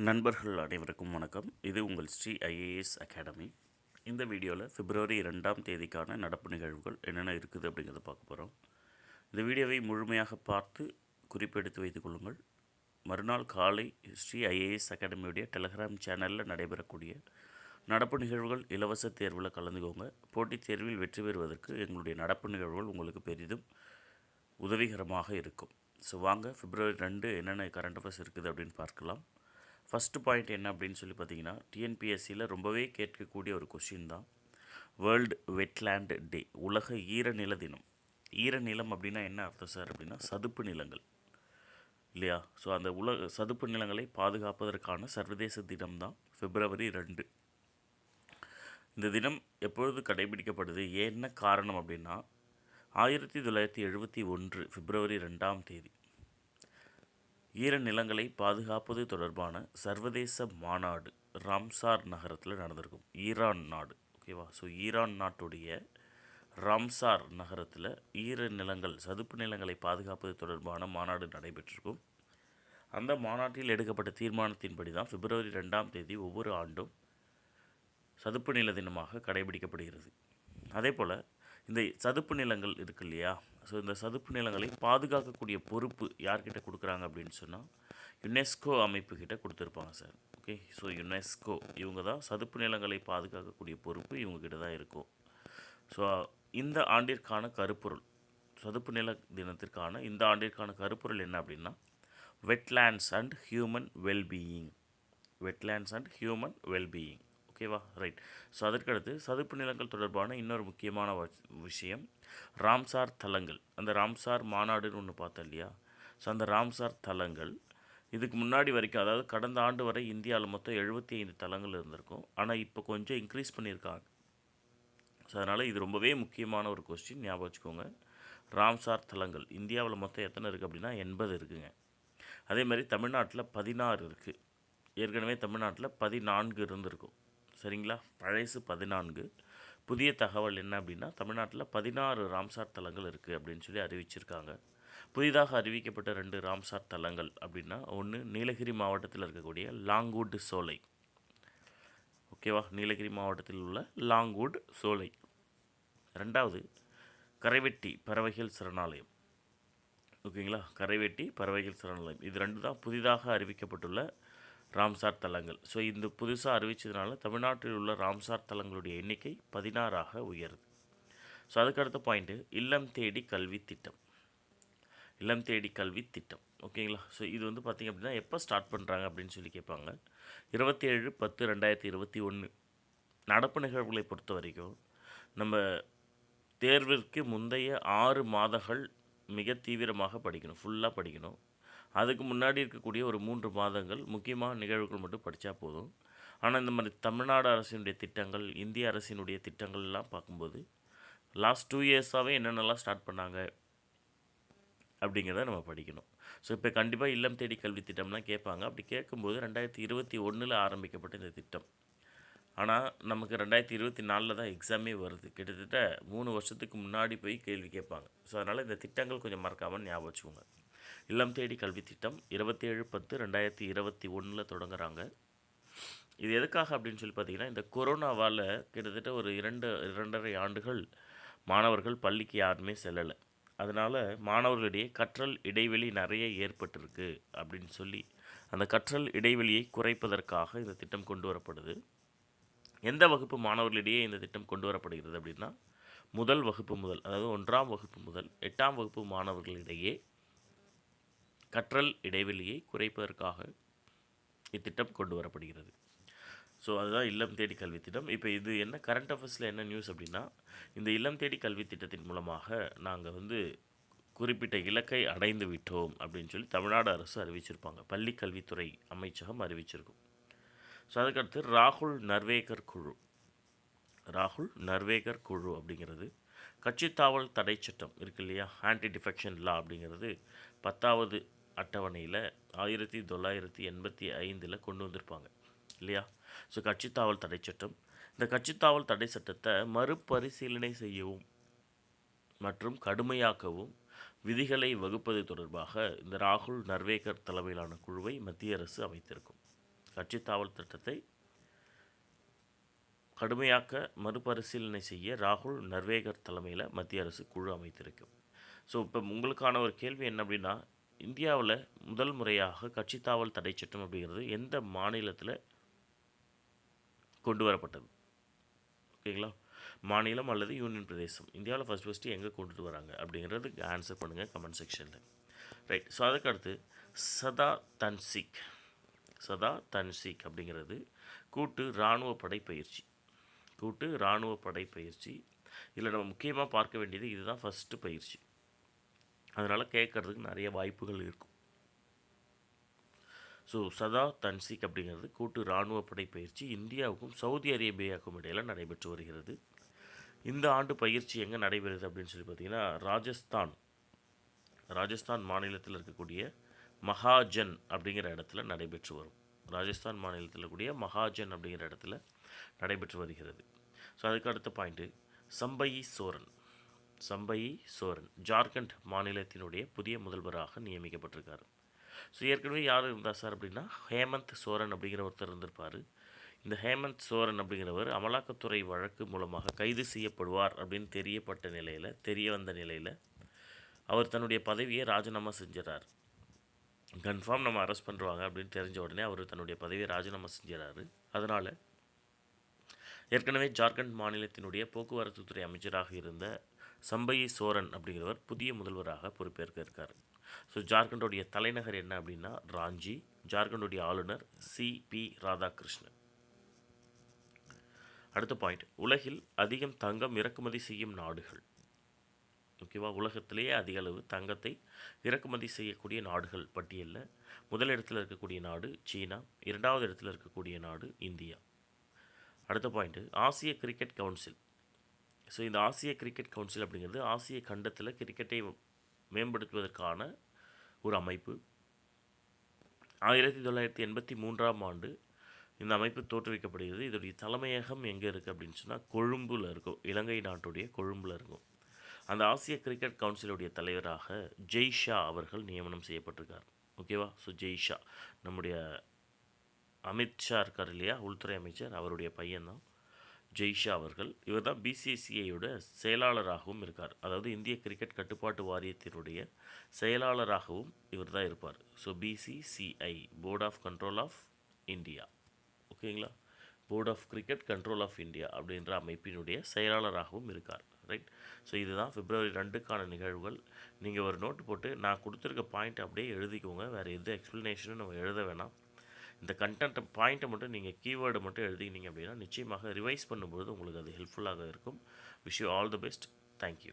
நண்பர்கள் அனைவருக்கும் வணக்கம். இது உங்கள் ஸ்ரீ ஐஏஎஸ் அகாடமி. இந்த வீடியோவில் பிப்ரவரி 2ஆம் தேதிக்கான நடப்பு நிகழ்வுகள் என்னென்ன இருக்குது அப்படிங்கிறத பார்க்க போகிறோம். இந்த வீடியோவை முழுமையாக பார்த்து குறிப்பெடுத்து வைத்துக் கொள்ளுங்கள். மறுநாள் காலை ஸ்ரீ ஐஏஎஸ் அகாடமியுடைய டெலகிராம் சேனலில் நடைபெறக்கூடிய நடப்பு நிகழ்வுகள் இலவச தேர்வில் கலந்துக்கோங்க. போட்டித் தேர்வில் வெற்றி பெறுவதற்கு எங்களுடைய நடப்பு நிகழ்வுகள் உங்களுக்கு பெரிதும் உதவிகரமாக இருக்கும். ஸோ வாங்க பிப்ரவரி 2 என்னென்ன கரண்ட் அஃபேர்ஸ் இருக்குது அப்படின்னு பார்க்கலாம். ஃபஸ்ட்டு பாயிண்ட் என்ன அப்படின்னு சொல்லி பார்த்தீங்கன்னா, டிஎன்பிஎஸ்சியில் ரொம்பவே கேட்கக்கூடிய ஒரு கொஷின் தான். வேர்ல்டு வெட்லேண்ட் டே, உலக ஈரநில தினம். ஈரநிலம் அப்படின்னா என்ன அர்த்தம் சார் அப்படின்னா சதுப்பு நிலங்கள் இல்லையா? ஸோ அந்த உலக சதுப்பு நிலங்களை பாதுகாப்பதற்கான சர்வதேச தினம் தான் பிப்ரவரி 2. இந்த தினம் எப்பொழுது கடைபிடிக்கப்படுது, என்ன காரணம் அப்படின்னா 1971 பிப்ரவரி 2ஆம் தேதி ஈரநிலங்களை பாதுகாப்பது தொடர்பான சர்வதேச மாநாடு ராம்சார் நகரத்தில் நடந்திருக்கும். ஈரான் நாடு, ஓகேவா? ஸோ ஈரான் நாட்டுடைய ராம்சார் நகரத்தில் ஈரநிலங்கள் சதுப்பு நிலங்களை பாதுகாப்பது தொடர்பான மாநாடு நடைபெற்றிருக்கும். அந்த மாநாட்டில் எடுக்கப்பட்ட தீர்மானத்தின்படி தான் பிப்ரவரி 2ஆம் தேதி ஒவ்வொரு ஆண்டும் சதுப்பு நில தினமாக கடைபிடிக்கப்படுகிறது. அதே போல் இந்த சதுப்பு நிலங்கள் இருக்கு இல்லையா? ஸோ இந்த சதுப்பு நிலங்களை பாதுகாக்கக்கூடிய பொறுப்பு யார்கிட்ட கொடுக்குறாங்க அப்படின்னு சொன்னால் யுனெஸ்கோ அமைப்புக்கிட்ட கொடுத்துருப்பாங்க சார். ஓகே, ஸோ யுனெஸ்கோ இவங்க தான் சதுப்பு நிலங்களை பாதுகாக்கக்கூடிய பொறுப்பு இவங்ககிட்ட தான் இருக்கும். ஸோ இந்த ஆண்டிற்கான கருப்பொருள், சதுப்பு நில தினத்திற்கான இந்த ஆண்டிற்கான கருப்பொருள் என்ன அப்படின்னா wetlands and human wellbeing. Wetlands and human wellbeing, ஓகேவா? ரைட். ஸோ அதற்கடுத்து சதுப்பு நிலங்கள் தொடர்பான இன்னொரு முக்கியமான விஷயம் ராம்சார் தலங்கள். அந்த ராம்சார் மாநாடுன்னு ஒன்று பார்த்தோம் இல்லையா? ஸோ அந்த ராம்சார் தலங்கள் இதுக்கு முன்னாடி வரைக்கும், அதாவது கடந்த ஆண்டு வரை இந்தியாவில் மொத்தம் 75 தலங்கள் இருந்திருக்கும். ஆனால் இப்போ கொஞ்சம் இன்க்ரீஸ் பண்ணியிருக்காங்க. ஸோ அதனால் இது ரொம்பவே முக்கியமான ஒரு கொஸ்டின், ஞாபகம் வச்சுக்கோங்க. ராம்சார் தலங்கள் இந்தியாவில் மொத்தம் எத்தனை இருக்குது அப்படின்னா 80 இருக்குங்க. அதே மாதிரி தமிழ்நாட்டில் 16 இருக்குது. ஏற்கனவே தமிழ்நாட்டில் 14 இருந்திருக்கும், சரிங்களா? பழசு 14. புதிய தகவல் என்ன அப்படின்னா தமிழ்நாட்டில் 16 ராம்சார் தலங்கள் இருக்குது அப்படின்னு சொல்லி அறிவிச்சிருக்காங்க. புதிதாக அறிவிக்கப்பட்ட 2 ராம்சார் தலங்கள் அப்படின்னா, ஒன்று நீலகிரி மாவட்டத்தில் இருக்கக்கூடிய லாங்வுட் சோலை, ஓகேவா? நீலகிரி மாவட்டத்தில் உள்ள லாங்வுட் சோலை. ரெண்டாவது கரைவெட்டி பறவைகள் சரணாலயம், ஓகேங்களா? கரைவெட்டி பறவைகள் சரணாலயம். இது 2 தான் புதிதாக அறிவிக்கப்பட்டுள்ள ராம்சார் தலங்கள். ஸோ இந்த புதுசாக அறிவித்ததுனால தமிழ்நாட்டில் உள்ள ராம்சார் தலங்களுடைய எண்ணிக்கை 16ஆக உயருது. ஸோ அதுக்கடுத்த பாயிண்ட்டு இல்லம் தேடி கல்வி திட்டம். இல்லம் தேடி கல்வி திட்டம், ஓகேங்களா? ஸோ இது வந்து பார்த்திங்க அப்படின்னா எப்போ ஸ்டார்ட் பண்ணுறாங்க அப்படின்னு சொல்லி கேட்பாங்க. 27/10/2021 நடப்பு நிகழ்வுகளை பொறுத்த வரைக்கும் நம்ம தேர்விற்கு முந்தைய 6 மாதங்கள் மிக தீவிரமாக படிக்கணும், ஃபுல்லாக படிக்கணும். அதுக்கு முன்னாடி இருக்கக்கூடிய ஒரு 3 மாதங்கள் முக்கியமான நிகழ்வுகள் மட்டும் படித்தா போதும். ஆனால் இந்த மாதிரி தமிழ்நாடு அரசினுடைய திட்டங்கள், இந்திய அரசினுடைய திட்டங்கள்லாம் பார்க்கும்போது லாஸ்ட் 2 இயர்ஸாகவே என்னென்னலாம் ஸ்டார்ட் பண்ணாங்க அப்படிங்கிறத நம்ம படிக்கணும். ஸோ இப்போ கண்டிப்பாக இல்லம் தேடி கல்வி திட்டம்லாம் கேட்பாங்க. அப்படி கேட்கும்போது 2021 ஆரம்பிக்கப்பட்ட இந்த திட்டம், ஆனால் நமக்கு 2024 தான் எக்ஸாமே வருது. கிட்டத்தட்ட 3 வருஷத்துக்கு முன்னாடி போய் கேள்வி கேட்பாங்க. ஸோ அதனால் இந்த திட்டங்கள் கொஞ்சம் மறக்காமல் ஞாபகம் வச்சுக்கோங்க. இல்லம் தேடி கல்வி திட்டம் 27/10/2021 தொடங்குறாங்க. இது எதுக்காக அப்படின்னு சொல்லி பார்த்தீங்கன்னா, இந்த கொரோனாவால் கிட்டத்தட்ட ஒரு 2.5 ஆண்டுகள் மாணவர்கள் பள்ளிக்கு யாருமே செல்லலை. அதனால் மாணவர்களிடையே கற்றல் இடைவெளி நிறைய ஏற்பட்டிருக்கு அப்படின்னு சொல்லி அந்த கற்றல் இடைவெளியை குறைப்பதற்காக இந்த திட்டம் கொண்டு வரப்படுது. எந்த வகுப்பு மாணவர்களிடையே இந்த திட்டம் கொண்டு வரப்படுகிறது அப்படின்னா, முதல் வகுப்பு முதல், அதாவது 1ஆம் வகுப்பு முதல் 8ஆம் வகுப்பு மாணவர்களிடையே கற்றல் இடைவெளியை குறைப்பதற்காக இத்திட்டம் கொண்டு வரப்படுகிறது. ஸோ அதுதான் இல்லம் தேடி கல்வி திட்டம். இப்போ இது என்ன கரண்ட் அஃபேர்ஸில் என்ன நியூஸ் அப்படின்னா, இந்த இல்லம் தேடி கல்வி திட்டத்தின் மூலமாக நாங்கள் வந்து குறிப்பிட்ட இலக்கை அடைந்து விட்டோம் அப்படின்னு சொல்லி தமிழ்நாடு அரசு அறிவிச்சிருப்பாங்க. பள்ளி கல்வித்துறை அமைச்சகம் அறிவிச்சிருக்கும். ஸோ அதுக்கடுத்து ராகுல் நர்வேகர் குழு. ராகுல் நர்வேகர் குழு அப்படிங்கிறது கட்சித்தாவல் தடை சட்டம் இருக்கு இல்லையா, ஆன்டி டிஃபெக்ஷன் லா அப்படிங்கிறது 10வது அட்டவணையில் 1985 கொண்டு வந்திருப்பாங்க இல்லையா? ஸோ கட்சித்தாவல் தடை சட்டம், இந்த கட்சித்தாவல் தடை சட்டத்தை மறுபரிசீலனை செய்யவும் மற்றும் கடுமையாக்கவும் விதிகளை வகுப்பது தொடர்பாக இந்த ராகுல் நர்வேகர் தலைமையிலான குழுவை மத்திய அரசு அமைத்திருக்கும். கட்சி தாவல் திட்டத்தை கடுமையாக்க மறுபரிசீலனை செய்ய ராகுல் நர்வேகர் தலைமையில் மத்திய அரசு குழு அமைத்திருக்கும். ஸோ இப்போ உங்களுக்கான ஒரு கேள்வி என்ன அப்படின்னா, இந்தியாவில் முதல் முறையாக கட்சி தாவல் தடை சட்டம் அப்படிங்கிறது எந்த மாநிலத்தில் கொண்டு வரப்பட்டது? ஓகேங்களா, மாநிலம் அல்லது யூனியன் பிரதேசம் இந்தியாவில் ஃபஸ்ட்டு எங்கே கொண்டுட்டு வராங்க அப்படிங்கிறதுக்கு ஆன்சர் பண்ணுங்கள் கமெண்ட் செக்ஷனில். ரைட். ஸோ அதுக்கடுத்து சதா தன்சீக் அப்படிங்கிறது கூட்டு இராணுவ படை பயிற்சி. இதில் நம்ம முக்கியமாக பார்க்க வேண்டியது இதுதான் ஃபஸ்ட்டு பயிற்சி. அதனால் கேட்குறதுக்கு நிறைய வாய்ப்புகள் இருக்கும். ஸோ சதா தன்சீக் அப்படிங்கிறது கூட்டு இராணுவ படை பயிற்சி இந்தியாவுக்கும் சவுதி அரேபியாவுக்கும் இடையில் நடைபெற்று வருகிறது. இந்த ஆண்டு பயிற்சி எங்கே நடைபெறுது அப்படின்னு சொல்லி பார்த்தீங்கன்னா, ராஜஸ்தான் மாநிலத்தில் இருக்கக்கூடிய மகாஜன் அப்படிங்கிற இடத்துல நடைபெற்று வரும். ராஜஸ்தான் மாநிலத்தில் இருக்கக்கூடிய மகாஜன் அப்படிங்கிற இடத்துல நடைபெற்று வருகிறது. ஸோ அதுக்கு அடுத்த பாயிண்ட்டு சம்பயி சோரன் ஜார்க்கண்ட் மாநிலத்தினுடைய புதிய முதல்வராக நியமிக்கப்பட்டிருக்கார். ஸோ ஏற்கனவே யார் இருந்தார் சார் அப்படின்னா, ஹேமந்த் சோரன் அப்படிங்கிற ஒருத்தர் இருந்திருப்பார். இந்த ஹேமந்த் சோரன் அப்படிங்கிறவர் அமலாக்கத்துறை வழக்கு மூலமாக கைது செய்யப்படுவார் அப்படின்னு தெரிய வந்த நிலையில் அவர் தன்னுடைய பதவியை ராஜினாமா செஞ்சிடறார். கன்ஃபார்ம் நம்ம அரெஸ்ட் பண்ணுவாங்க அப்படின்னு தெரிஞ்ச உடனே அவர் தன்னுடைய பதவியை ராஜினாமா செஞ்சிடறாரு. அதனால் ஏற்கனவே ஜார்க்கண்ட் மாநிலத்தினுடைய போக்குவரத்து துறை அமைச்சராக இருந்த சம்பயி சோரன் அப்படிங்கிறவர் புதிய முதல்வராக பொறுப்பேற்க இருக்கார். ஸோ ஜார்க்கண்டுடைய தலைநகர் என்ன அப்படின்னா ராஞ்சி. ஜார்க்கண்டுடைய ஆளுநர் CP ராதாகிருஷ்ணன். அடுத்த பாயிண்ட், உலகில் அதிகம் தங்கம் இறக்குமதி செய்யும் நாடுகள். ஓகேவா, உலகத்திலேயே அதிக அளவு தங்கத்தை இறக்குமதி செய்யக்கூடிய நாடுகள் பட்டியலில் முதலிடத்தில் இருக்கக்கூடிய நாடு சீனா, இரண்டாவது இடத்தில் இருக்கக்கூடிய நாடு இந்தியா. அடுத்த பாயிண்ட்டு, ஆசிய கிரிக்கெட் கவுன்சில். ஸோ இந்த ஆசிய கிரிக்கெட் கவுன்சில் அப்படிங்கிறது ஆசிய கண்டத்தில் கிரிக்கெட்டை மேம்படுத்துவதற்கான ஒரு அமைப்பு. 1983ஆம் ஆண்டு இந்த அமைப்பு தோற்றுவிக்கப்படுகிறது. இதோடைய தலைமையகம் எங்கே இருக்குது அப்படின்னு சொன்னால் கொழும்பில் இருக்கும். இலங்கை நாட்டுடைய கொழும்பில் இருக்கும். அந்த ஆசிய கிரிக்கெட் கவுன்சிலுடைய தலைவராக ஜெய்ஷா அவர்கள் நியமனம் செய்யப்பட்டிருக்கார். ஓகேவா, ஸோ ஜெய்ஷா நம்முடைய அமித்ஷா இருக்கார் இல்லையா, உள்துறை அமைச்சர், அவருடைய பையன்தான் ஜெய்ஷா அவர்கள். இவர் தான் BCCIயோட செயலாளராகவும் இருக்கார். அதாவது இந்திய கிரிக்கெட் கட்டுப்பாட்டு வாரியத்தினுடைய செயலாளராகவும் இவர் தான் இருப்பார். So BCCI, board of control of India. ஓகேங்களா, board of cricket control of India அப்படின்ற அமைப்பினுடைய செயலாளராகவும் இருக்கார். ரைட். ஸோ இதுதான் February 2க்கான நிகழ்வுகள். நீங்கள் ஒரு நோட்டு போட்டு நான் கொடுத்துருக்க பாயிண்ட் அப்படியே எழுதிக்கோங்க. வேறு எந்த எக்ஸ்ப்ளனேஷனும் நம்ம எழுத வேணாம். இந்த கண்டென்ட்டை பாயிண்ட்டை மட்டும் நீங்கள் கீவேர்டு மட்டும் எழுதிக்கிங்க அப்படின்னா நிச்சயமாக ரிவைஸ் பண்ணும்போது உங்களுக்கு அது ஹெல்ப்ஃபுல்லாக இருக்கும். Wish you all the best. Thank you.